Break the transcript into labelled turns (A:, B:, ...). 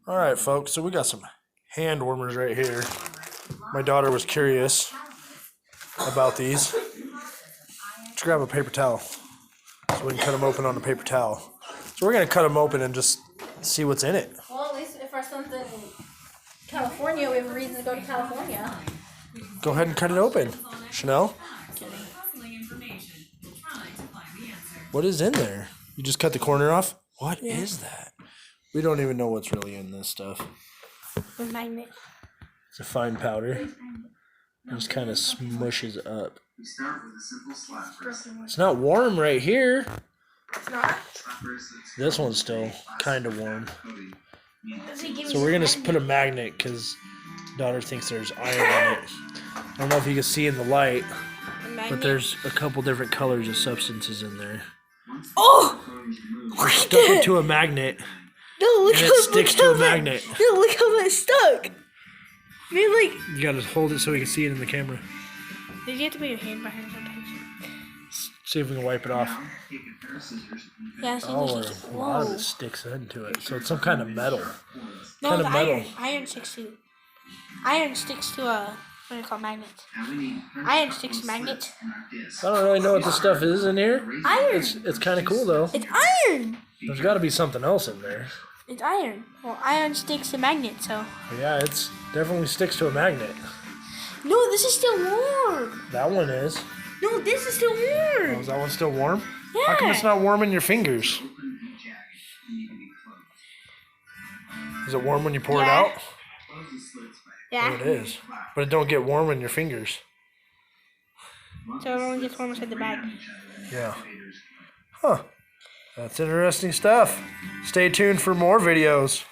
A: All right, folks. So we got some hand warmers right here. My daughter was curious about these. Let's grab a paper towel so we can cut them open on the paper towel. So we're gonna cut them open and just see what's in it.
B: Well, at least if our son's in California, we have a reason to go to California.
A: Go ahead and cut it open, Chanel. What is in there? You just cut the corner off? What is that? We don't even know what's really in this stuff.
B: A magnet.
A: It's a fine powder. It just kind of smushes up. It's not warm right here.
B: It's not?
A: This one's still kind of warm. So we're going to put a magnet because daughter thinks there's iron in it. I don't know if you can see in the light, but there's a couple different colors of substances in there.
B: Oh!
A: We're stuck it to a magnet.
B: No, look
A: and
B: how
A: it sticks to a magnet.
B: No, look how it's stuck. I mean, like.
A: You gotta hold it so we can see it in the camera.
B: Did you have to put your hand behind sometimes?
A: See if we can wipe it off.
B: Yeah, so
A: a lot of it sticks into it. So it's some kind of metal.
B: No,
A: kind of metal.
B: Iron sticks to. Iron sticks to a. What do you call magnets? Iron sticks to magnets.
A: I don't really know what this stuff is in here.
B: Iron.
A: It's kind of cool though.
B: It's iron.
A: There's got to be something else in there.
B: It's iron. Well, iron sticks to magnets, so.
A: Yeah, it's definitely sticks to a magnet.
B: No, this is still warm.
A: That one is.
B: No, this is still warm.
A: Oh, is that one still warm?
B: Yeah.
A: How come it's not warm in your fingers? Is it warm when you pour it out?
B: Yeah.
A: Oh, it is. But it don't get warm in your fingers.
B: So it only gets warm inside the bag.
A: Yeah. Huh. That's interesting stuff. Stay tuned for more videos.